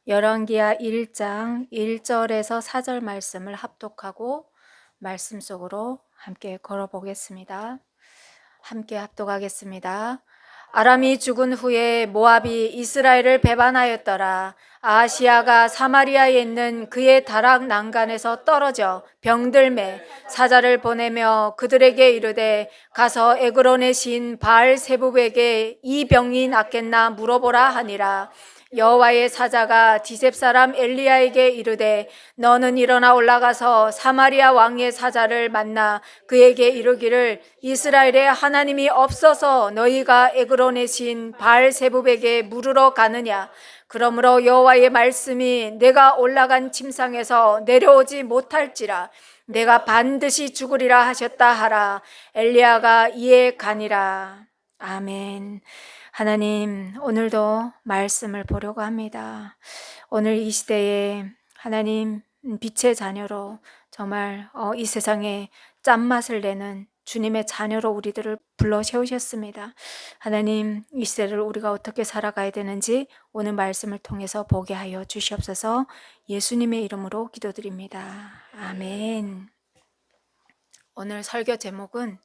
열왕기하 1장 1절에서 4절 말씀을 합독하고 말씀 속으로 함께 걸어보겠습니다. 함께 합독하겠습니다. 아람이 죽은 후에 모압이 이스라엘을 배반하였더라. 아하시야가 사마리아에 있는 그의 다락 난간에서 떨어져 병들매 사자를 보내며 그들에게 이르되 가서 에그론의 신 바알세붑에게 이 병이 낫겠나 물어보라 하니라. 여호와의 사자가 디셉 사람 엘리야에게 이르되 너는 일어나 올라가서 사마리아 왕의 사자를 만나 그에게 이르기를 이스라엘에 하나님이 없어서 너희가 에그론의 신 바알세붑에게 물으러 가느냐. 그러므로 여호와의 말씀이 내가 올라간 침상에서 내려오지 못할지라 내가 반드시 죽으리라 하셨다 하라. 엘리야가 이에 가니라. 아멘. 하나님, 오늘도 말씀을 보려고 합니다. 오늘 이 시대에 하나님 빛의 자녀로 정말 이 세상에 짠맛을 내는 주님의 자녀로 우리들을 불러 세우셨습니다. 하나님, 이 시대를 우리가 어떻게 살아가야 되는지 오늘 말씀을 통해서 보게 하여 주시옵소서. 예수님의 이름으로 기도드립니다. 아멘. 오늘 설교 제목은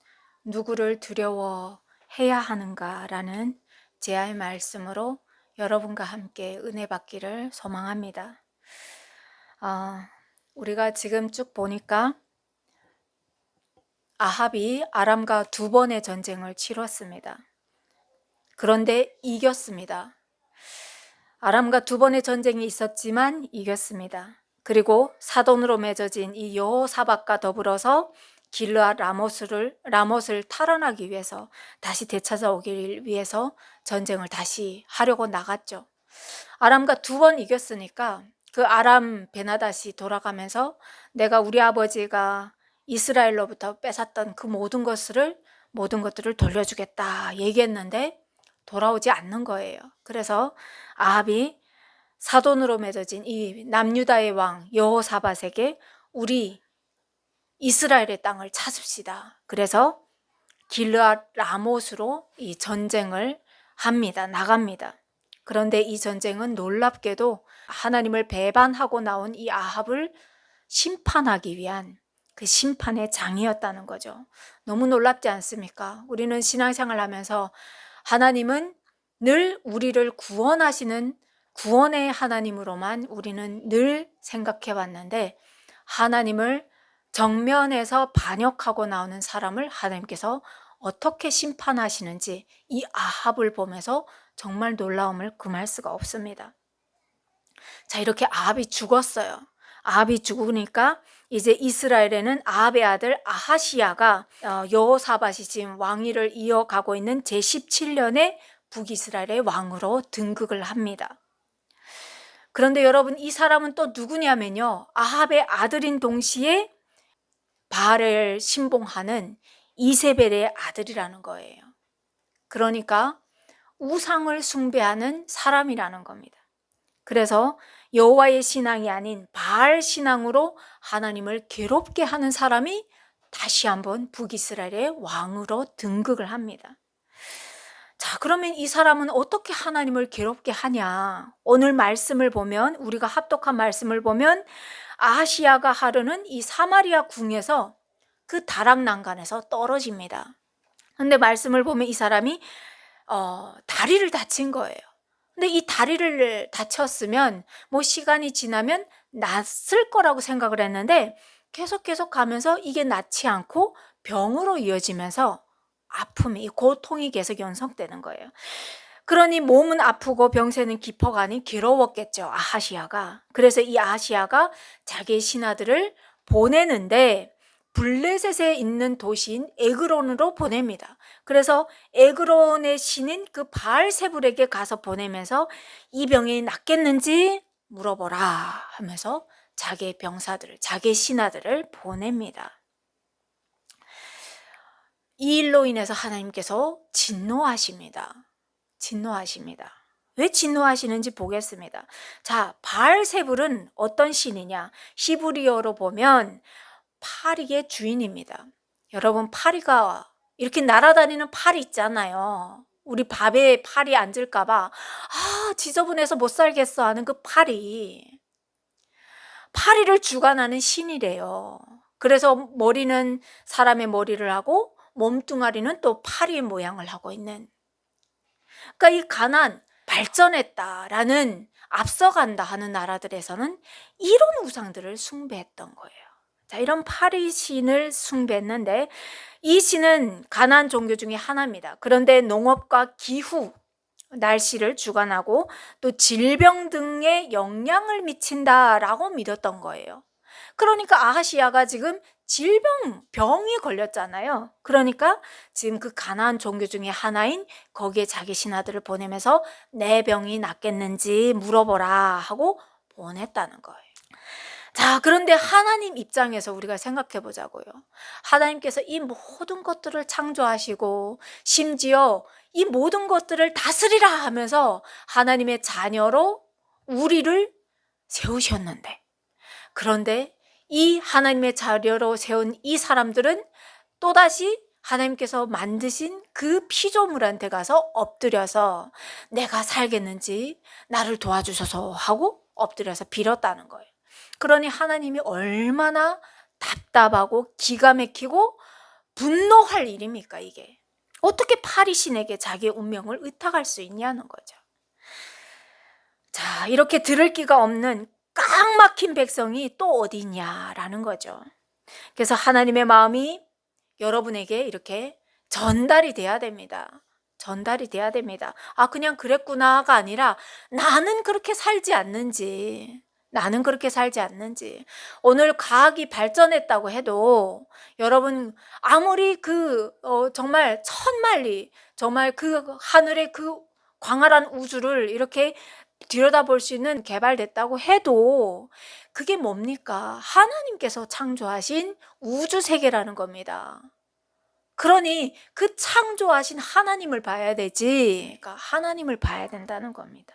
누구를 두려워해야 하는가라는 제아의 말씀으로 여러분과 함께 은혜 받기를 소망합니다. 우리가 지금 쭉 보니까 아합이 아람과 2번의 전쟁을 치렀습니다. 그런데 이겼습니다. 아람과 2번의 전쟁이 있었지만 이겼습니다. 그리고 사돈으로 맺어진 이 여호사밧과 더불어서 길르앗 라못을 탈환하기 위해서 다시 되찾아오기 위해서 전쟁을 다시 하려고 나갔죠. 아람과 2번 이겼으니까 그 아람 베나닷이 돌아가면서 내가 우리 아버지가 이스라엘로부터 뺏었던 그 모든 것들을 돌려주겠다 얘기했는데 돌아오지 않는 거예요. 그래서 아합이 사돈으로 맺어진 이 남유다의 왕 여호사밧에게 우리 이스라엘의 땅을 찾읍시다. 그래서 길르앗 라못으로 이 전쟁을 합니다. 나갑니다. 그런데 이 전쟁은 놀랍게도 하나님을 배반하고 나온 이 아합을 심판하기 위한 그 심판의 장이었다는 거죠. 너무 놀랍지 않습니까? 우리는 신앙생활 하면서 하나님은 늘 우리를 구원하시는 구원의 하나님으로만 우리는 늘 생각해 왔는데 하나님을 정면에서 반역하고 나오는 사람을 하나님께서 어떻게 심판하시는지 이 아합을 보면서 정말 놀라움을 금할 수가 없습니다. 자, 이렇게 아합이 죽었어요. 아합이 죽으니까 이제 이스라엘에는 아합의 아들 아하시야가 여호사밧이 지금 왕위를 이어가고 있는 제17년에 북이스라엘의 왕으로 등극을 합니다. 그런데 여러분, 이 사람은 또 누구냐면요, 아합의 아들인 동시에 바알을 신봉하는 이세벨의 아들이라는 거예요. 그러니까 우상을 숭배하는 사람이라는 겁니다. 그래서 여호와의 신앙이 아닌 바알 신앙으로 하나님을 괴롭게 하는 사람이 다시 한번 북이스라엘의 왕으로 등극을 합니다. 자, 그러면 이 사람은 어떻게 하나님을 괴롭게 하냐? 오늘 말씀을 보면, 우리가 합독한 말씀을 보면 아하시야가 하루는 이 사마리아 궁에서 그 다락 난간에서 떨어집니다. 근데 말씀을 보면 이 사람이 다리를 다친 거예요. 근데 이 다리를 다쳤으면 뭐 시간이 지나면 낫을 거라고 생각을 했는데 계속 가면서 이게 낫지 않고 병으로 이어지면서 아픔이, 고통이 계속 연속되는 거예요. 그러니 몸은 아프고 병세는 깊어가니 괴로웠겠죠, 아하시야가. 그래서 이 아하시야가 자기의 신하들을 보내는데 블레셋에 있는 도시인 에그론으로 보냅니다. 그래서 에그론의 신인 그 바알세불에게 가서 보내면서 이 병이 낫겠는지 물어보라 하면서 자기의 병사들을, 자기의 신하들을 보냅니다. 이 일로 인해서 하나님께서 진노하십니다. 왜 진노하시는지 보겠습니다. 자, 바알세불은 어떤 신이냐? 히브리어로 보면 파리의 주인입니다. 여러분, 파리가 이렇게 날아다니는 파리 있잖아요. 우리 밥에 팔이 앉을까 봐 지저분해서 못 살겠어 하는 그 파리를 주관하는 신이래요. 그래서 머리는 사람의 머리를 하고 몸뚱아리는 또 파리의 모양을 하고 있는, 그러니까 이 가나안 발전했다라는, 앞서간다 하는 나라들에서는 이런 우상들을 숭배했던 거예요. 자, 이런 파리 신을 숭배했는데 이 신은 가나안 종교 중에 하나입니다. 그런데 농업과 기후, 날씨를 주관하고 또 질병 등에 영향을 미친다라고 믿었던 거예요. 그러니까 아하시야가 지금 병이 걸렸잖아요. 그러니까 지금 그 가나안 종교 중에 하나인 거기에 자기 신하들을 보내면서 내 병이 낫겠는지 물어보라 하고 보냈다는 거예요. 자, 그런데 하나님 입장에서 우리가 생각해 보자고요. 하나님께서 이 모든 것들을 창조하시고 심지어 이 모든 것들을 다스리라 하면서 하나님의 자녀로 우리를 세우셨는데, 그런데 이 하나님의 자녀로 세운 이 사람들은 또다시 하나님께서 만드신 그 피조물한테 가서 엎드려서 내가 살겠는지 나를 도와주셔서 하고 엎드려서 빌었다는 거예요. 그러니 하나님이 얼마나 답답하고 기가 막히고 분노할 일입니까? 이게 어떻게 파리신에게 자기의 운명을 의탁할 수 있냐는 거죠. 자, 이렇게 들을 기가 없는 꽉 막힌 백성이 또 어디 있냐라는 거죠. 그래서 하나님의 마음이 여러분에게 이렇게 전달이 돼야 됩니다. 전달이 돼야 됩니다. 그냥 그랬구나가 아니라 나는 그렇게 살지 않는지, 오늘 과학이 발전했다고 해도 여러분 아무리 정말 천만리, 정말 그 하늘의 그 광활한 우주를 이렇게 들여다볼 수 있는 개발됐다고 해도 그게 뭡니까? 하나님께서 창조하신 우주 세계라는 겁니다. 그러니 그 창조하신 하나님을 봐야 되지, 그러니까 하나님을 봐야 된다는 겁니다.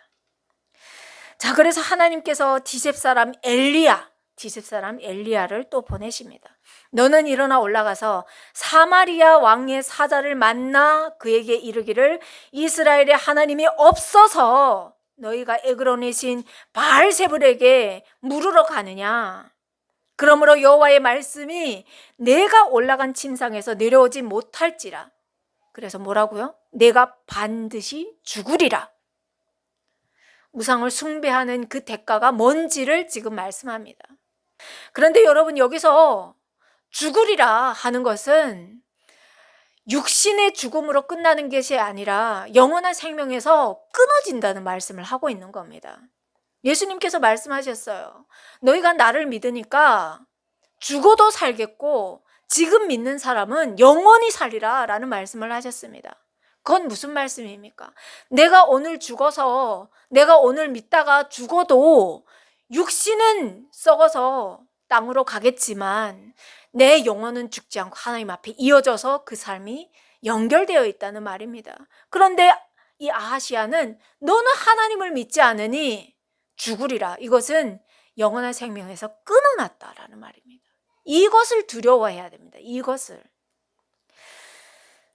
자, 그래서 하나님께서 디셉 사람 엘리야를 또 보내십니다. 너는 일어나 올라가서 사마리아 왕의 사자를 만나 그에게 이르기를 이스라엘의 하나님이 없어서 너희가 에그론의 신 바알세불에게 물으러 가느냐? 그러므로 여호와의 말씀이 내가 올라간 침상에서 내려오지 못할지라. 그래서 뭐라고요? 내가 반드시 죽으리라. 우상을 숭배하는 그 대가가 뭔지를 지금 말씀합니다. 그런데 여러분, 여기서 죽으리라 하는 것은 육신의 죽음으로 끝나는 것이 아니라 영원한 생명에서 끊어진다는 말씀을 하고 있는 겁니다. 예수님께서 말씀하셨어요. 너희가 나를 믿으니까 죽어도 살겠고 지금 믿는 사람은 영원히 살리라 라는 말씀을 하셨습니다. 그건 무슨 말씀입니까? 내가 오늘 믿다가 죽어도 육신은 썩어서 땅으로 가겠지만 내 영혼은 죽지 않고 하나님 앞에 이어져서 그 삶이 연결되어 있다는 말입니다. 그런데 이 아하시야는 너는 하나님을 믿지 않으니 죽으리라. 이것은 영원한 생명에서 끊어놨다라는 말입니다. 이것을 두려워해야 됩니다. 이것을.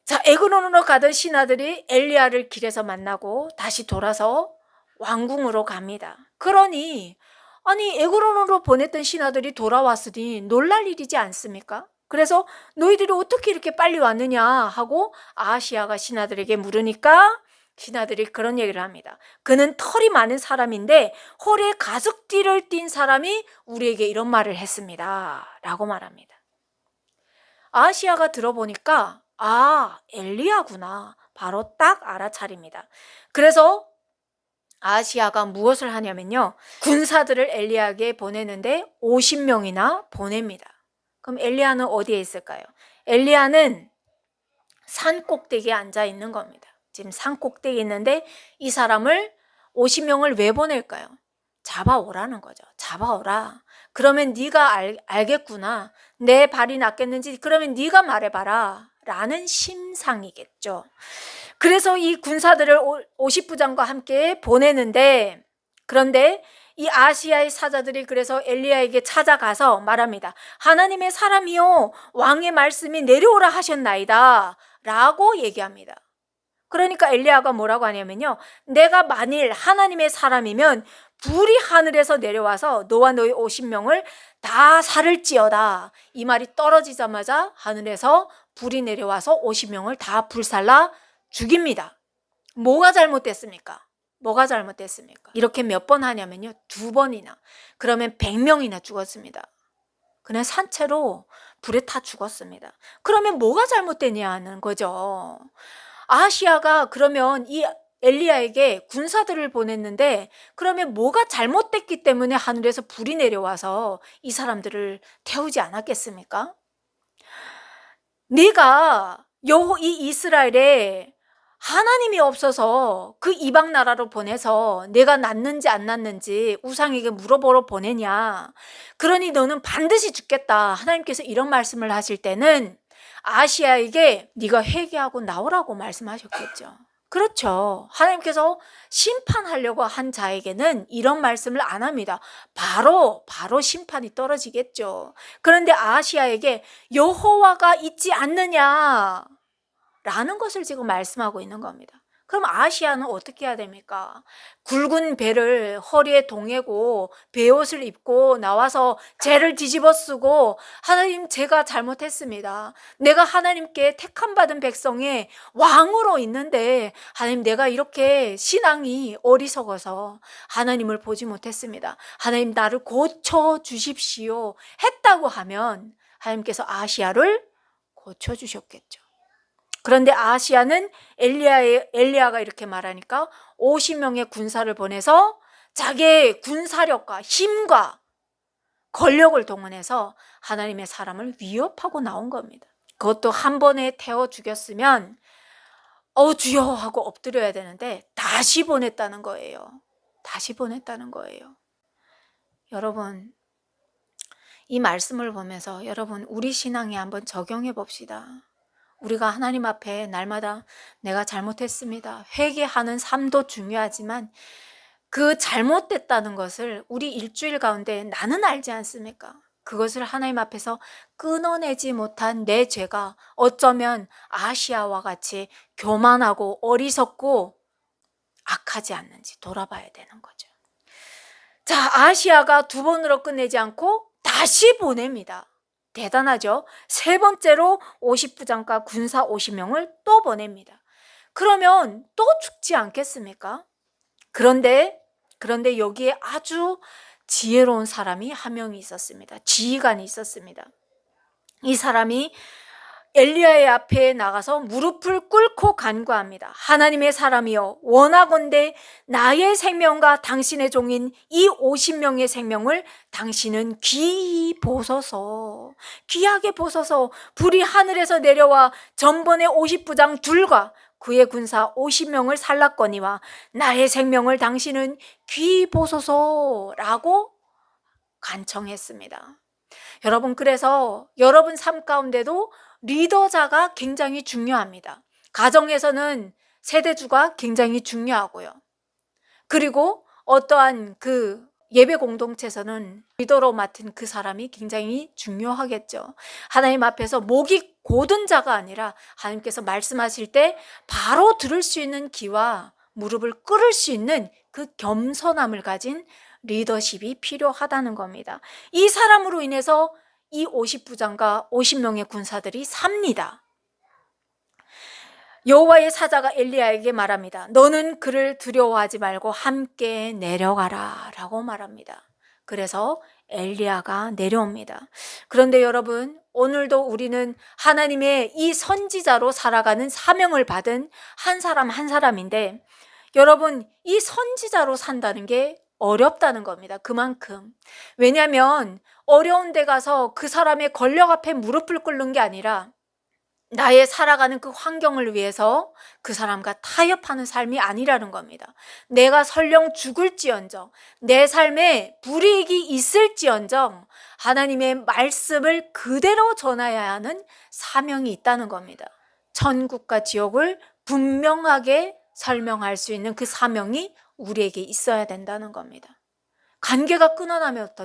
자, 에그론으로 가던 신하들이 엘리야를 길에서 만나고 다시 돌아서 왕궁으로 갑니다. 그러니 에그론으로 보냈던 신하들이 돌아왔으니 놀랄 일이지 않습니까? 그래서 너희들이 어떻게 이렇게 빨리 왔느냐 하고 아하시야가 신하들에게 물으니까 신하들이 그런 얘기를 합니다. 그는 털이 많은 사람인데 허리에 가죽띠를 띤 사람이 우리에게 이런 말을 했습니다 라고 말합니다. 아하시야가 들어보니까 엘리야구나, 바로 딱 알아차립니다. 그래서 아하시야가 무엇을 하냐면요, 군사들을 엘리야에게 보내는데 50명이나 보냅니다. 그럼 엘리야는 어디에 있을까요? 엘리야는 산 꼭대기에 앉아 있는 겁니다. 지금 산 꼭대기에 있는데 이 사람을 50명을 왜 보낼까요? 잡아오라는 거죠. 잡아오라. 그러면 네가 알겠구나. 내 발이 낫겠는지 그러면 네가 말해봐라 라는 심상이겠죠. 그래서 이 군사들을 50부장과 함께 보내는데, 그런데 이 아시아의 사자들이 그래서 엘리야에게 찾아가서 말합니다. 하나님의 사람이요 왕의 말씀이 내려오라 하셨나이다 라고 얘기합니다. 그러니까 엘리야가 뭐라고 하냐면요, 내가 만일 하나님의 사람이면 불이 하늘에서 내려와서 너와 너의 50명을 다 살을지어다. 이 말이 떨어지자마자 하늘에서 불이 내려와서 50명을 다 불살라 죽입니다. 뭐가 잘못됐습니까? 뭐가 잘못됐습니까? 이렇게 몇 번 하냐면요, 2번이나. 그러면 100명이나 죽었습니다. 그냥 산채로 불에 타 죽었습니다. 그러면 뭐가 잘못되냐는 거죠. 아하시야가 그러면 이 엘리야에게 군사들을 보냈는데, 그러면 뭐가 잘못됐기 때문에 하늘에서 불이 내려와서 이 사람들을 태우지 않았겠습니까? 네가 이 이스라엘에 하나님이 없어서 그 이방 나라로 보내서 내가 낫는지 안 낫는지 우상에게 물어보러 보내냐, 그러니 너는 반드시 죽겠다. 하나님께서 이런 말씀을 하실 때는 아시아에게 네가 회개하고 나오라고 말씀하셨겠죠. 그렇죠. 하나님께서 심판하려고 한 자에게는 이런 말씀을 안 합니다. 바로 심판이 떨어지겠죠. 그런데 아시아에게 여호와가 있지 않느냐 라는 것을 지금 말씀하고 있는 겁니다. 그럼 아시아는 어떻게 해야 됩니까? 굵은 배를 허리에 동이고 베옷을 입고 나와서 죄를 뒤집어 쓰고, 하나님 제가 잘못했습니다. 내가 하나님께 택함 받은 백성의 왕으로 있는데 하나님 내가 이렇게 신앙이 어리석어서 하나님을 보지 못했습니다. 하나님 나를 고쳐 주십시오 했다고 하면 하나님께서 아시아를 고쳐 주셨겠죠. 그런데 아하시야는 엘리야가 이렇게 말하니까 50명의 군사를 보내서 자기의 군사력과 힘과 권력을 동원해서 하나님의 사람을 위협하고 나온 겁니다. 그것도 한 번에 태워 죽였으면 주여 하고 엎드려야 되는데 다시 보냈다는 거예요. 다시 보냈다는 거예요. 여러분, 이 말씀을 보면서 여러분 우리 신앙에 한번 적용해 봅시다. 우리가 하나님 앞에 날마다 내가 잘못했습니다, 회개하는 삶도 중요하지만 그 잘못됐다는 것을 우리 일주일 가운데 나는 알지 않습니까? 그것을 하나님 앞에서 끊어내지 못한 내 죄가 어쩌면 아시아와 같이 교만하고 어리석고 악하지 않는지 돌아봐야 되는 거죠. 자, 아시아가 2번으로 끝내지 않고 다시 보냅니다. 대단하죠? 3번째로 50부장과 군사 50명을 또 보냅니다. 그러면 또 죽지 않겠습니까? 그런데 여기에 아주 지혜로운 사람이 한 명이 있었습니다. 지휘관이 있었습니다. 이 사람이 엘리야의 앞에 나가서 무릎을 꿇고 간구합니다. 하나님의 사람이여, 원하건대 나의 생명과 당신의 종인 이 50명의 생명을 당신은 귀히 보소서. 귀하게 보소서. 불이 하늘에서 내려와 전번의 50부장 둘과 그의 군사 50명을 살랐거니와 나의 생명을 당신은 귀히 보소서라고 간청했습니다. 여러분, 그래서 여러분 삶 가운데도 리더자가 굉장히 중요합니다. 가정에서는 세대주가 굉장히 중요하고요. 그리고 어떠한 그 예배 공동체에서는 리더로 맡은 그 사람이 굉장히 중요하겠죠. 하나님 앞에서 목이 고든 자가 아니라 하나님께서 말씀하실 때 바로 들을 수 있는 귀와 무릎을 꿇을 수 있는 그 겸손함을 가진 리더십이 필요하다는 겁니다. 이 사람으로 인해서 이 50부장과 50명의 군사들이 삽니다. 여호와의 사자가 엘리야에게 말합니다. 너는 그를 두려워하지 말고 함께 내려가라 라고 말합니다. 그래서 엘리야가 내려옵니다. 그런데 여러분, 오늘도 우리는 하나님의 이 선지자로 살아가는 사명을 받은 한 사람 한 사람인데, 여러분 이 선지자로 산다는 게 어렵다는 겁니다. 그만큼. 왜냐하면 어려운 데 가서 그 사람의 권력 앞에 무릎을 꿇는 게 아니라 나의 살아가는 그 환경을 위해서 그 사람과 타협하는 삶이 아니라는 겁니다. 내가 설령 죽을지언정, 내 삶에 불이익이 있을지언정 하나님의 말씀을 그대로 전해야 하는 사명이 있다는 겁니다. 천국과 지옥을 분명하게 설명할 수 있는 그 사명이 우리에게 있어야 된다는 겁니다. 관계가 끊어나면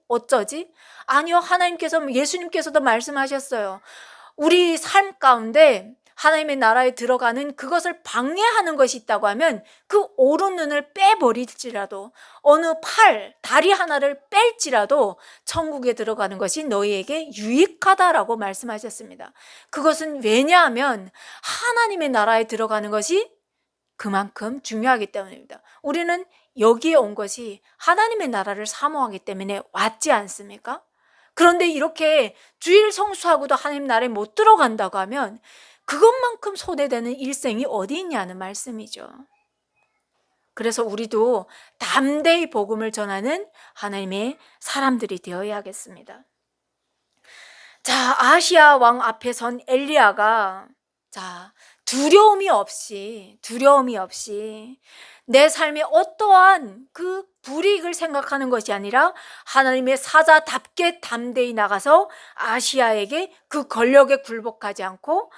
어쩌지? 아니요, 하나님께서, 예수님께서도 말씀하셨어요. 우리 삶 가운데 하나님의 나라에 들어가는 그것을 방해하는 것이 있다고 하면 그 오른 눈을 빼버릴지라도, 어느 다리 하나를 뺄지라도 천국에 들어가는 것이 너희에게 유익하다라고 말씀하셨습니다. 그것은 왜냐하면 하나님의 나라에 들어가는 것이 그만큼 중요하기 때문입니다. 우리는 여기에 온 것이 하나님의 나라를 사모하기 때문에 왔지 않습니까? 그런데 이렇게 주일 성수하고도 하나님 나라에 못 들어간다고 하면 그것만큼 손해되는 일생이 어디 있냐는 말씀이죠. 그래서 우리도 담대히 복음을 전하는 하나님의 사람들이 되어야겠습니다. 자, 아시아 왕 앞에 선 엘리야가 두려움이 없이 내 삶에 어떠한 그 불이익을 생각하는 것이 아니라 하나님의 사자답게 담대히 나가서 아시아에게 그 권력에 굴복하지 않고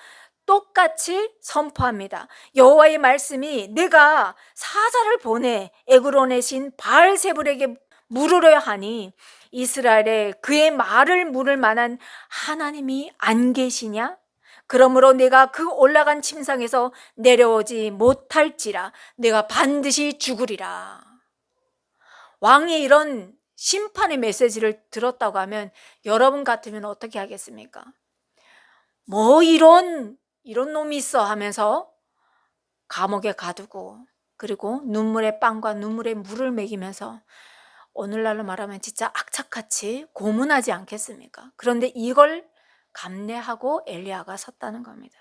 똑같이 선포합니다. 여호와의 말씀이 내가 사자를 보내 에그론의 신 바알세불에게 물으려 하니 이스라엘에 그의 말을 물을 만한 하나님이 안 계시냐? 그러므로 내가 그 올라간 침상에서 내려오지 못할지라 내가 반드시 죽으리라. 왕이 이런 심판의 메시지를 들었다고 하면 여러분 같으면 어떻게 하겠습니까? 뭐 이런 놈이 있어 하면서 감옥에 가두고, 그리고 눈물의 빵과 눈물의 물을 먹이면서 오늘날로 말하면 진짜 악착같이 고문하지 않겠습니까? 그런데 이걸 감내하고 엘리야가 섰다는 겁니다.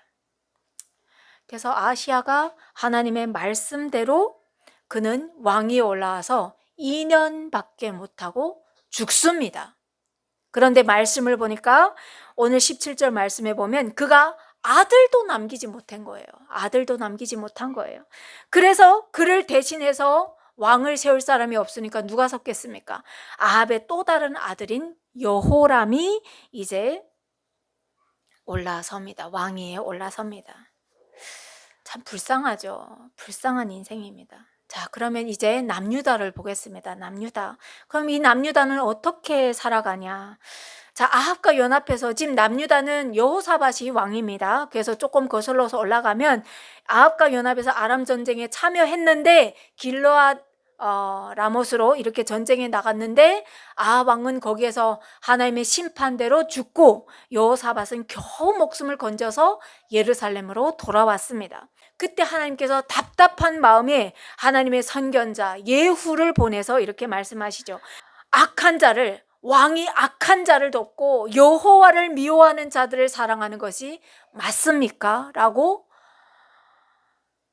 그래서 아시아가 하나님의 말씀대로 그는 왕위에 올라와서 2년밖에 못하고 죽습니다. 그런데 말씀을 보니까 오늘 17절 말씀에 보면 그가 아들도 남기지 못한 거예요. 그래서 그를 대신해서 왕을 세울 사람이 없으니까 누가 섰겠습니까? 아합의 또 다른 아들인 여호람이 이제 올라섭니다. 왕위에 올라섭니다. 참 불쌍하죠. 불쌍한 인생입니다. 자, 그러면 이제 남유다를 보겠습니다. 남유다. 그럼 이 남유다는 어떻게 살아가냐? 자, 아합과 연합해서 지금 남유다는 여호사밧이 왕입니다. 그래서 조금 거슬러서 올라가면 아합과 연합해서 아람 전쟁에 참여했는데 길르앗 라못으로 이렇게 전쟁에 나갔는데 아합 왕은 거기에서 하나님의 심판대로 죽고 여호사밧은 겨우 목숨을 건져서 예루살렘으로 돌아왔습니다. 그때 하나님께서 답답한 마음에 하나님의 선견자 예후를 보내서 이렇게 말씀하시죠. 왕이 악한 자를 돕고 여호와를 미워하는 자들을 사랑하는 것이 맞습니까? 라고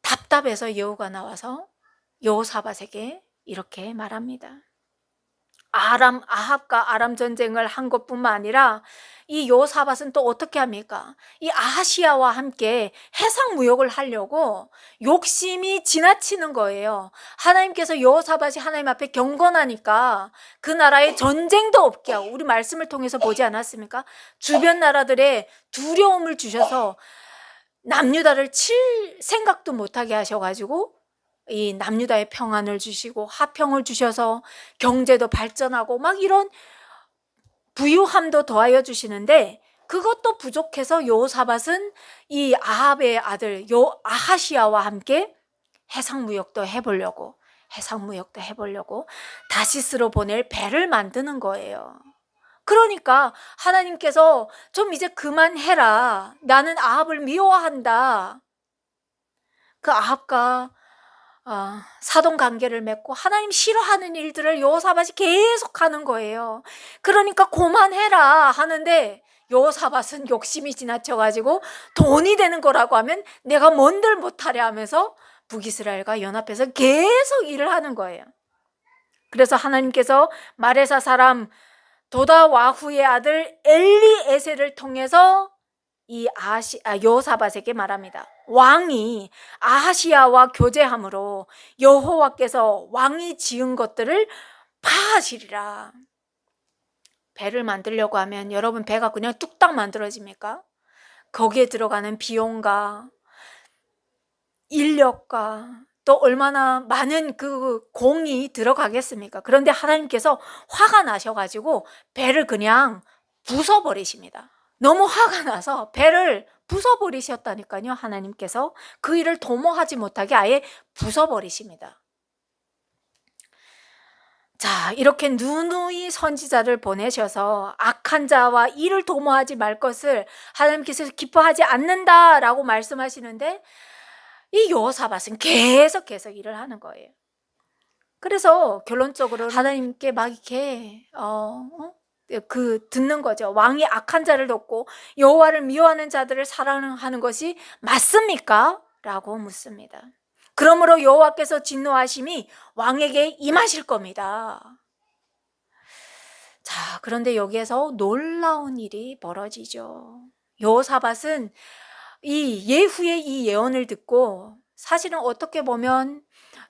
답답해서 예후가 나와서 여호사밧에게 이렇게 말합니다. 아합과 아람 전쟁을 한 것뿐만 아니라 이 여호사밧은 또 어떻게 합니까? 이 아하시아와 함께 해상 무역을 하려고 욕심이 지나치는 거예요. 하나님께서 여호사밧이 하나님 앞에 경건하니까 그 나라에 전쟁도 없게 하고, 우리 말씀을 통해서 보지 않았습니까? 주변 나라들의 두려움을 주셔서 남유다를 칠 생각도 못하게 하셔가지고 이 남유다의 평안을 주시고 화평을 주셔서 경제도 발전하고 막 이런 부유함도 더하여 주시는데, 그것도 부족해서 여호사밧은 이 아합의 아들 아하시아와 함께 해상무역도 해보려고 다시스로 보낼 배를 만드는 거예요. 그러니까 하나님께서 좀 이제 그만해라, 나는 아합을 미워한다. 그 아합과 사돈 관계를 맺고 하나님 싫어하는 일들을 여호사밧이 계속 하는 거예요. 그러니까 그만해라 하는데 여호사밧은 욕심이 지나쳐가지고 돈이 되는 거라고 하면 내가 뭔들 못하려 하면서 북이스라엘과 연합해서 계속 일을 하는 거예요. 그래서 하나님께서 마레사 사람 도다와후의 아들 엘리에셀을 통해서 이 여호사밧에게 말합니다. 왕이 아하시아와 교제함으로 여호와께서 왕이 지은 것들을 파하시리라. 배를 만들려고 하면 여러분, 배가 그냥 뚝딱 만들어집니까? 거기에 들어가는 비용과 인력과 또 얼마나 많은 그 공이 들어가겠습니까? 그런데 하나님께서 화가 나셔가지고 배를 그냥 부숴버리십니다. 너무 화가 나서 배를 부숴버리셨다니까요. 하나님께서 그 일을 도모하지 못하게 아예 부숴버리십니다. 자, 이렇게 누누이 선지자를 보내셔서 악한 자와 이를 도모하지 말 것을 하나님께서 기뻐하지 않는다라고 말씀하시는데 이 여호사밧은 계속 일을 하는 거예요. 그래서 결론적으로 하나님께 막 이렇게 듣는 거죠. 왕이 악한 자를 돕고 여호와를 미워하는 자들을 사랑하는 것이 맞습니까? 라고 묻습니다. 그러므로 여호와께서 진노하심이 왕에게 임하실 겁니다. 자, 그런데 여기에서 놀라운 일이 벌어지죠. 여호사밧은 이 예후의 이 예언을 듣고 사실은 어떻게 보면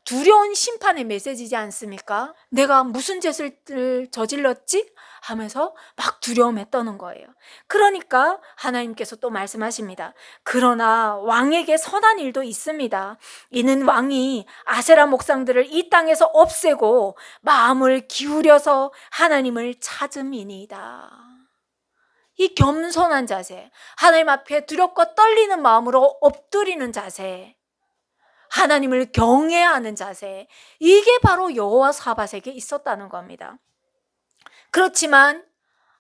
두려운 심판의 메시지지 않습니까? 내가 무슨 죄를 저질렀지? 하면서 막 두려움에 떠는 거예요. 그러니까 하나님께서 또 말씀하십니다. 그러나 왕에게 선한 일도 있습니다. 이는 왕이 아세라 목상들을 이 땅에서 없애고 마음을 기울여서 하나님을 찾음이니이다. 이 겸손한 자세, 하나님 앞에 두렵고 떨리는 마음으로 엎드리는 자세, 하나님을 경외하는 자세, 이게 바로 여호사밧에게 있었다는 겁니다. 그렇지만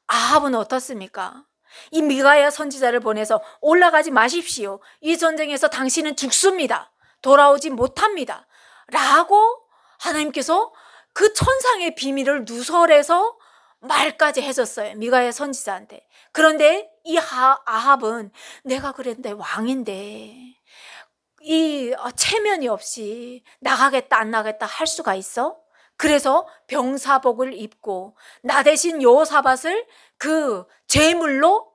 아합은 어떻습니까? 이 미가야 선지자를 보내서 올라가지 마십시오. 이 전쟁에서 당신은 죽습니다. 돌아오지 못합니다. 라고 하나님께서 그 천상의 비밀을 누설해서 말까지 해줬어요. 미가야 선지자한테. 그런데 이 아합은 내가 그랬는데 왕인데 이 체면이 없이 나가겠다 안 나가겠다 할 수가 있어? 그래서 병사복을 입고 나 대신 여호사밧을 그 제물로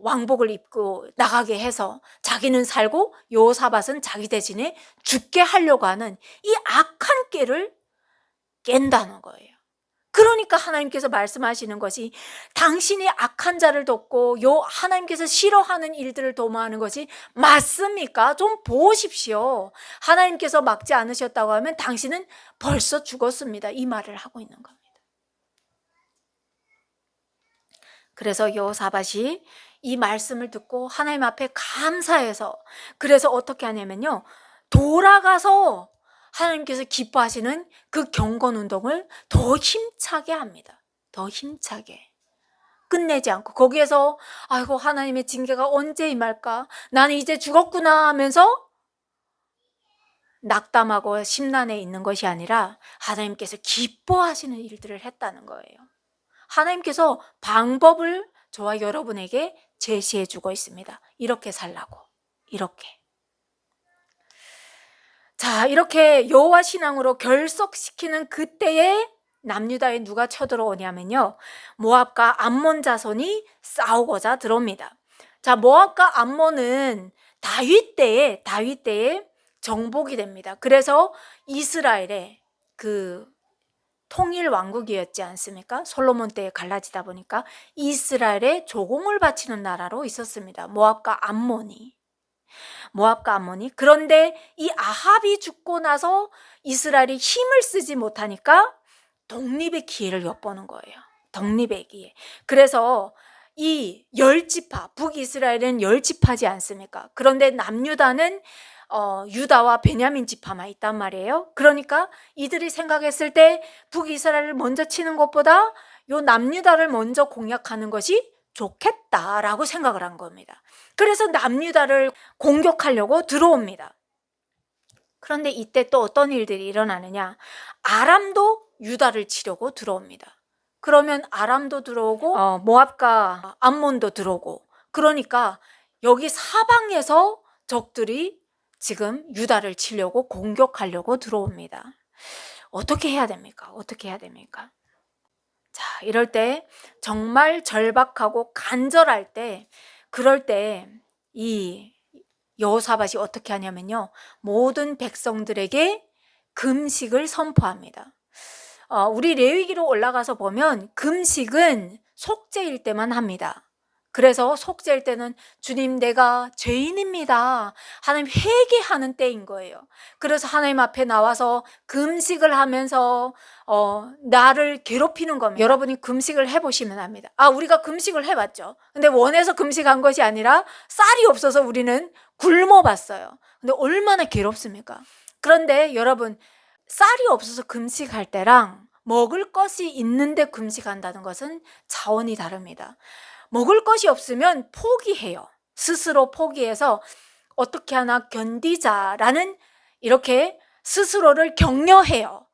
왕복을 입고 나가게 해서 자기는 살고 여호사밧은 자기 대신에 죽게 하려고 하는 이 악한 꾀를 깬다는 거예요. 그러니까 하나님께서 말씀하시는 것이 당신이 악한 자를 돕고 하나님께서 싫어하는 일들을 도모하는 것이 맞습니까? 좀 보십시오. 하나님께서 막지 않으셨다고 하면 당신은 벌써 죽었습니다. 이 말을 하고 있는 겁니다. 그래서 여호사밧이 이 말씀을 듣고 하나님 앞에 감사해서 그래서 어떻게 하냐면요. 돌아가서 하나님께서 기뻐하시는 그 경건운동을 더 힘차게 합니다. 더 힘차게. 끝내지 않고 거기에서 아이고 하나님의 징계가 언제 임할까? 나는 이제 죽었구나 하면서 낙담하고 심란해 있는 것이 아니라 하나님께서 기뻐하시는 일들을 했다는 거예요. 하나님께서 방법을 저와 여러분에게 제시해 주고 있습니다. 이렇게 살라고. 이렇게. 자, 이렇게 여호와 신앙으로 결석시키는 그때에 남유다에 누가 쳐들어오냐면요. 모압과 암몬 자손이 싸우고자 들어옵니다. 자, 모압과 암몬은 다윗 때에 정복이 됩니다. 그래서 이스라엘의 그 통일 왕국이었지 않습니까? 솔로몬 때에 갈라지다 보니까 이스라엘에 조공을 바치는 나라로 있었습니다. 모압과 암몬이. 그런데 이 아합이 죽고 나서 이스라엘이 힘을 쓰지 못하니까 독립의 기회를 엿보는 거예요. 독립의 기회. 그래서 이 10지파, 북이스라엘은 10지파지 않습니까? 그런데 남유다는 유다와 베냐민 지파만 있단 말이에요. 그러니까 이들이 생각했을 때 북이스라엘을 먼저 치는 것보다 요 남유다를 먼저 공략하는 것이 좋겠다라고 생각을 한 겁니다. 그래서 남유다를 공격하려고 들어옵니다. 그런데 이때 또 어떤 일들이 일어나느냐? 아람도 유다를 치려고 들어옵니다. 그러면 아람도 들어오고 모압과 암몬도 들어오고, 그러니까 여기 사방에서 적들이 지금 유다를 치려고 공격하려고 들어옵니다. 어떻게 해야 됩니까? 자, 이럴 때 정말 절박하고 간절할 때, 그럴 때 이 여호사밧이 어떻게 하냐면요, 모든 백성들에게 금식을 선포합니다. 우리 레위기로 올라가서 보면 금식은 속죄일 때만 합니다. 그래서 속죄일 때는 주님 내가 죄인입니다. 하나님 회개하는 때인 거예요. 그래서 하나님 앞에 나와서 금식을 하면서 나를 괴롭히는 겁니다. 여러분이 금식을 해보시면 압니다. 우리가 금식을 해봤죠. 근데 원해서 금식한 것이 아니라 쌀이 없어서 우리는 굶어봤어요. 근데 얼마나 괴롭습니까? 그런데 여러분, 쌀이 없어서 금식할 때랑 먹을 것이 있는데 금식한다는 것은 차원이 다릅니다. 먹을 것이 없으면 포기해요. 스스로 포기해서 어떻게 하나 견디자라는 이렇게 스스로를 격려해요.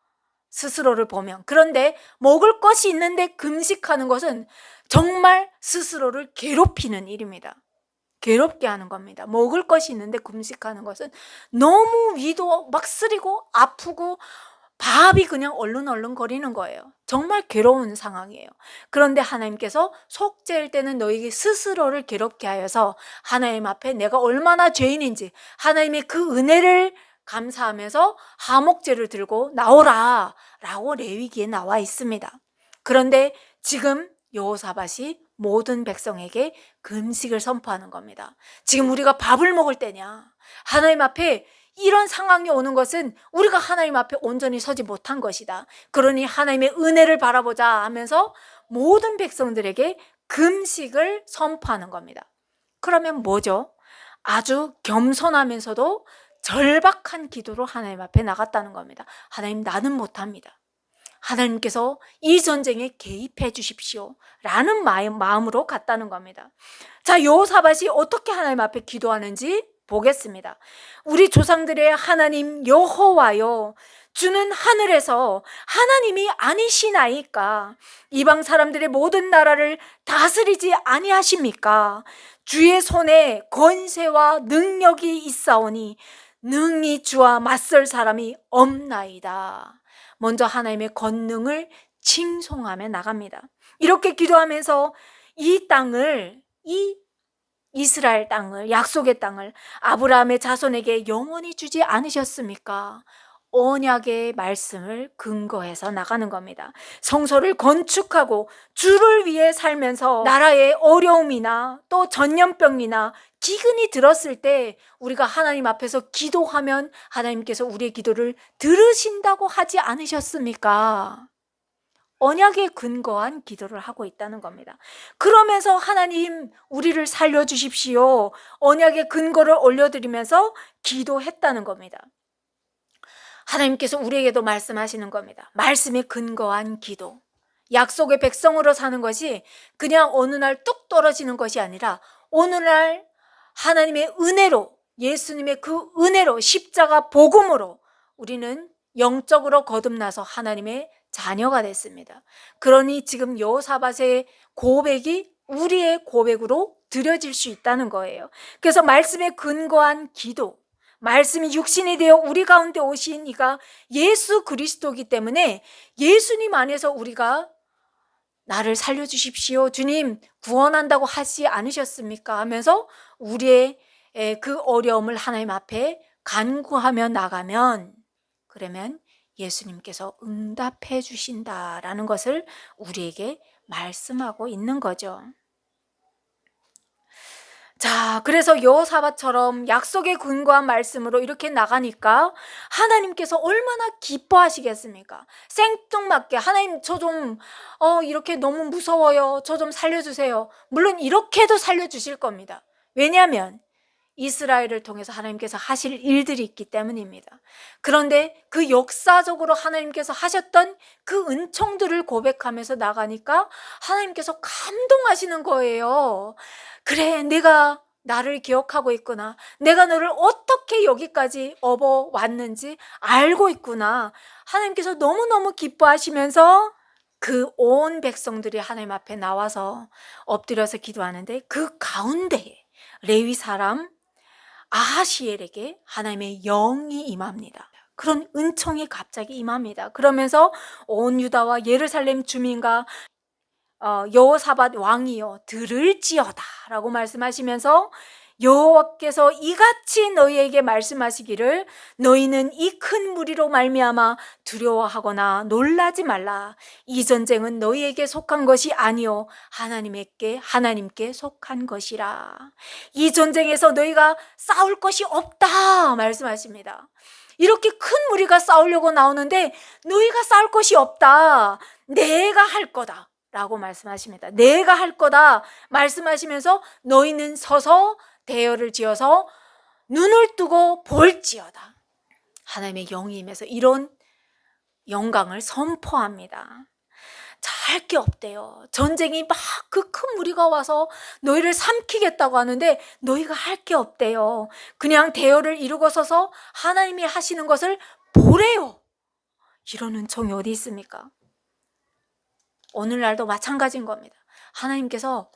스스로를 보면. 그런데 먹을 것이 있는데 금식하는 것은 정말 스스로를 괴롭히는 일입니다. 괴롭게 하는 겁니다. 먹을 것이 있는데 금식하는 것은 너무 위도 막 쓰리고 아프고 밥이 그냥 얼른얼른 거리는 거예요. 정말 괴로운 상황이에요. 그런데 하나님께서 속죄일 때는 너에게 스스로를 괴롭게 하여서 하나님 앞에 내가 얼마나 죄인인지 하나님의 그 은혜를 감사하면서 하목제를 들고 나오라 라고 레위기에 나와 있습니다. 그런데 지금 여호사밧이 모든 백성에게 금식을 선포하는 겁니다. 지금 우리가 밥을 먹을 때냐? 하나님 앞에 이런 상황이 오는 것은 우리가 하나님 앞에 온전히 서지 못한 것이다. 그러니 하나님의 은혜를 바라보자 하면서 모든 백성들에게 금식을 선포하는 겁니다. 그러면 뭐죠? 아주 겸손하면서도 절박한 기도로 하나님 앞에 나갔다는 겁니다. 하나님, 나는 못합니다. 하나님께서 이 전쟁에 개입해 주십시오 라는 마음으로 갔다는 겁니다. 자, 여호사밧이 어떻게 하나님 앞에 기도하는지 보겠습니다. 우리 조상들의 하나님 여호와여, 주는 하늘에서 하나님이 아니시나이까? 이방 사람들의 모든 나라를 다스리지 아니하십니까? 주의 손에 권세와 능력이 있사오니 능히 주와 맞설 사람이 없나이다. 먼저 하나님의 권능을 칭송하며 나갑니다. 이렇게 기도하면서 이 땅을, 이 이스라엘 땅을, 약속의 땅을 아브라함의 자손에게 영원히 주지 않으셨습니까? 언약의 말씀을 근거해서 나가는 겁니다. 성소를 건축하고 주를 위해 살면서 나라의 어려움이나 또 전염병이나 기근이 들었을 때 우리가 하나님 앞에서 기도하면 하나님께서 우리의 기도를 들으신다고 하지 않으셨습니까? 언약에 근거한 기도를 하고 있다는 겁니다. 그러면서 하나님 우리를 살려주십시오. 언약의 근거를 올려드리면서 기도했다는 겁니다. 하나님께서 우리에게도 말씀하시는 겁니다. 말씀에 근거한 기도. 약속의 백성으로 사는 것이 그냥 어느 날 뚝 떨어지는 것이 아니라 오늘날 하나님의 은혜로, 예수님의 그 은혜로, 십자가 복음으로 우리는 영적으로 거듭나서 하나님의 자녀가 됐습니다. 그러니 지금 여호사밧의 고백이 우리의 고백으로 드려질 수 있다는 거예요. 그래서 말씀에 근거한 기도, 말씀이 육신이 되어 우리 가운데 오신 이가 예수 그리스도이기 때문에 예수님 안에서 우리가 나를 살려주십시오, 주님 구원한다고 하지 않으셨습니까? 하면서 우리의 그 어려움을 하나님 앞에 간구하며 나가면, 그러면 예수님께서 응답해 주신다라는 것을 우리에게 말씀하고 있는 거죠. 자, 그래서 여호사밧처럼 약속에 근거한 말씀으로 이렇게 나가니까 하나님께서 얼마나 기뻐하시겠습니까? 생뚱맞게 하나님 저 좀 이렇게 너무 무서워요. 저 좀 살려주세요. 물론 이렇게도 살려주실 겁니다. 왜냐하면 이스라엘을 통해서 하나님께서 하실 일들이 있기 때문입니다. 그런데 그 역사적으로 하나님께서 하셨던 그 은총들을 고백하면서 나가니까 하나님께서 감동하시는 거예요. 그래, 내가 나를 기억하고 있구나. 내가 너를 어떻게 여기까지 업어왔는지 알고 있구나. 하나님께서 너무너무 기뻐하시면서 그 온 백성들이 하나님 앞에 나와서 엎드려서 기도하는데 그 가운데에 레위 사람 아하시엘에게 하나님의 영이 임합니다. 그런 은총이 갑자기 임합니다. 그러면서 온 유다와 예루살렘 주민과 여호사밧 왕이여 들을지어다 라고 말씀하시면서 여호와께서 이같이 너희에게 말씀하시기를 너희는 이 큰 무리로 말미암아 두려워하거나 놀라지 말라. 이 전쟁은 너희에게 속한 것이 아니요 하나님께 속한 것이라. 이 전쟁에서 너희가 싸울 것이 없다 말씀하십니다. 이렇게 큰 무리가 싸우려고 나오는데 너희가 싸울 것이 없다. 내가 할 거다 라고 말씀하십니다. 내가 할 거다 말씀하시면서 너희는 서서 대열을 지어서 눈을 뜨고 볼지어다. 하나님의 영이 임해서 이런 영광을 선포합니다. 잘 게 없대요. 전쟁이 막 그 큰 무리가 와서 너희를 삼키겠다고 하는데 너희가 할 게 없대요. 그냥 대열을 이루고 서서 하나님이 하시는 것을 보래요. 이런 은총이 어디 있습니까? 오늘날도 마찬가지인 겁니다. 하나님께서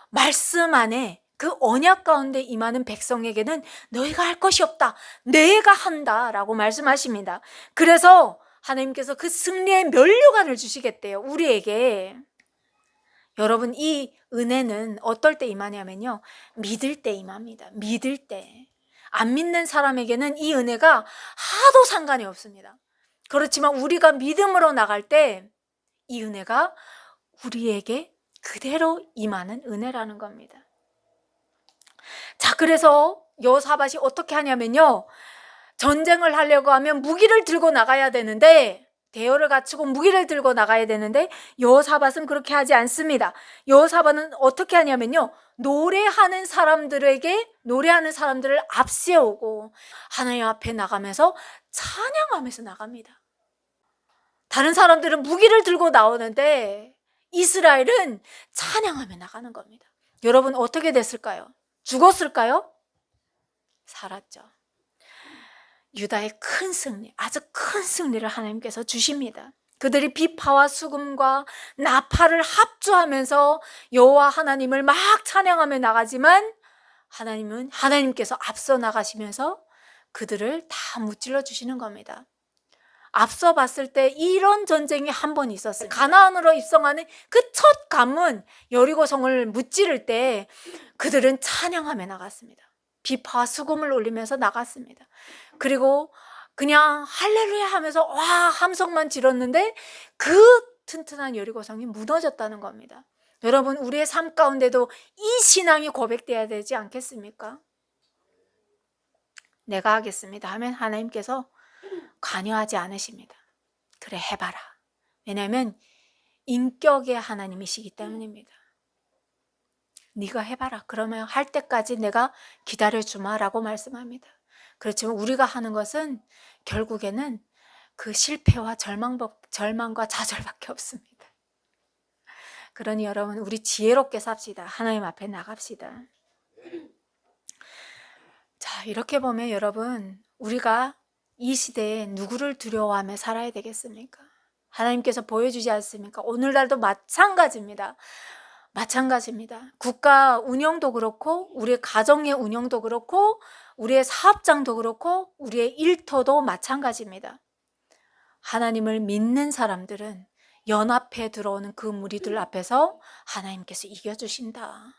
말씀 안에 그 언약 가운데 임하는 백성에게는 너희가 할 것이 없다. 내가 한다 라고 말씀하십니다. 그래서 하나님께서 그 승리의 면류관을 주시겠대요. 우리에게. 여러분, 이 은혜는 어떨 때 임하냐면요, 믿을 때 임합니다. 믿을 때. 안 믿는 사람에게는 이 은혜가 하도 상관이 없습니다. 그렇지만 우리가 믿음으로 나갈 때 이 은혜가 우리에게 그대로 임하는 은혜라는 겁니다. 자, 그래서 여호사밧이 어떻게 하냐면요, 전쟁을 하려고 하면 무기를 들고 나가야 되는데, 대열을 갖추고 무기를 들고 나가야 되는데 여호사밧은 그렇게 하지 않습니다. 여호사밧은 어떻게 하냐면요, 노래하는 사람들을 앞세우고 하나님 앞에 나가면서 찬양하면서 나갑니다. 다른 사람들은 무기를 들고 나오는데 이스라엘은 찬양하며 나가는 겁니다. 여러분, 어떻게 됐을까요? 죽었을까요? 살았죠. 유다의 큰 승리, 아주 큰 승리를 하나님께서 주십니다. 그들이 비파와 수금과 나팔을 합주하면서 여호와 하나님을 막 찬양하며 나가지만 하나님께서 앞서 나가시면서 그들을 다 무찔러 주시는 겁니다. 앞서 봤을 때 이런 전쟁이 한 번 있었어요. 가나안으로 입성하는 그 첫 가문 여리고성을 무찌를 때 그들은 찬양하며 나갔습니다. 비파와 수금을 울리면서 나갔습니다. 그리고 그냥 할렐루야 하면서 와 함성만 질렀는데 그 튼튼한 여리고성이 무너졌다는 겁니다. 여러분, 우리의 삶 가운데도 이 신앙이 고백돼야 되지 않겠습니까? 내가 하겠습니다 하면 하나님께서 관여하지 않으십니다. 그래, 해봐라. 왜냐하면 인격의 하나님이시기 때문입니다. 네가 해봐라. 그러면 할 때까지 내가 기다려주마 라고 말씀합니다. 그렇지만 우리가 하는 것은 결국에는 그 실패와 절망과 좌절밖에 없습니다. 그러니 여러분, 우리 지혜롭게 삽시다. 하나님 앞에 나갑시다. 자, 이렇게 보면 여러분, 우리가 이 시대에 누구를 두려워하며 살아야 되겠습니까? 하나님께서 보여주지 않습니까? 오늘날도 마찬가지입니다. 국가 운영도 그렇고 우리의 가정의 운영도 그렇고 우리의 사업장도 그렇고 우리의 일터도 마찬가지입니다. 하나님을 믿는 사람들은 연합해 들어오는 그 무리들 앞에서 하나님께서 이겨주신다.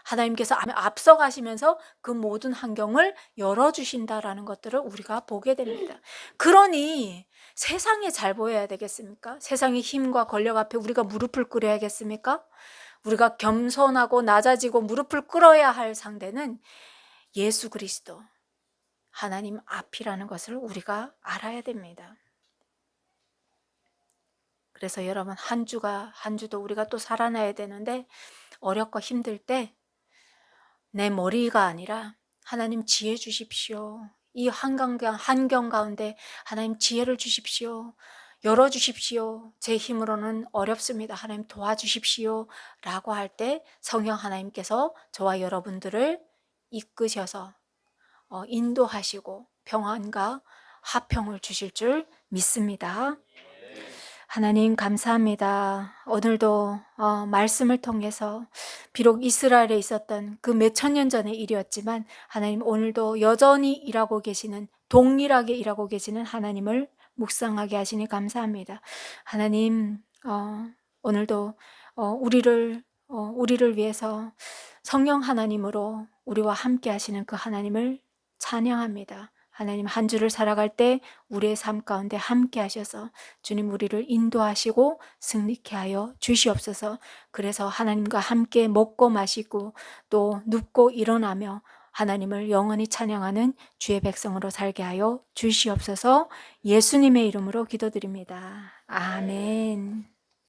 하나님께서 앞서 가시면서 그 모든 환경을 열어주신다라는 것들을 우리가 보게 됩니다. 그러니 세상에 잘 보여야 되겠습니까? 세상의 힘과 권력 앞에 우리가 무릎을 꿇어야겠습니까? 우리가 겸손하고 낮아지고 무릎을 꿇어야 할 상대는 예수 그리스도, 하나님 앞이라는 것을 우리가 알아야 됩니다. 그래서 여러분, 한 주도 우리가 또 살아나야 되는데 어렵고 힘들 때 내 머리가 아니라 하나님 지혜 주십시오. 이 환경 가운데 하나님 지혜를 주십시오. 열어주십시오. 제 힘으로는 어렵습니다. 하나님 도와주십시오. 라고 할 때 성령 하나님께서 저와 여러분들을 이끄셔서 인도하시고 평안과 화평을 주실 줄 믿습니다. 하나님 감사합니다. 오늘도 말씀을 통해서 비록 이스라엘에 있었던 그 몇천 년 전의 일이었지만 하나님, 오늘도 여전히 일하고 계시는, 동일하게 일하고 계시는 하나님을 묵상하게 하시니 감사합니다. 하나님, 오늘도 우리를 위해서 성령 하나님으로 우리와 함께 하시는 그 하나님을 찬양합니다. 하나님, 한 주를 살아갈 때 우리의 삶 가운데 함께 하셔서 주님 우리를 인도하시고 승리케 하여 주시옵소서. 그래서 하나님과 함께 먹고 마시고 또 눕고 일어나며 하나님을 영원히 찬양하는 주의 백성으로 살게 하여 주시옵소서. 예수님의 이름으로 기도드립니다. 아멘.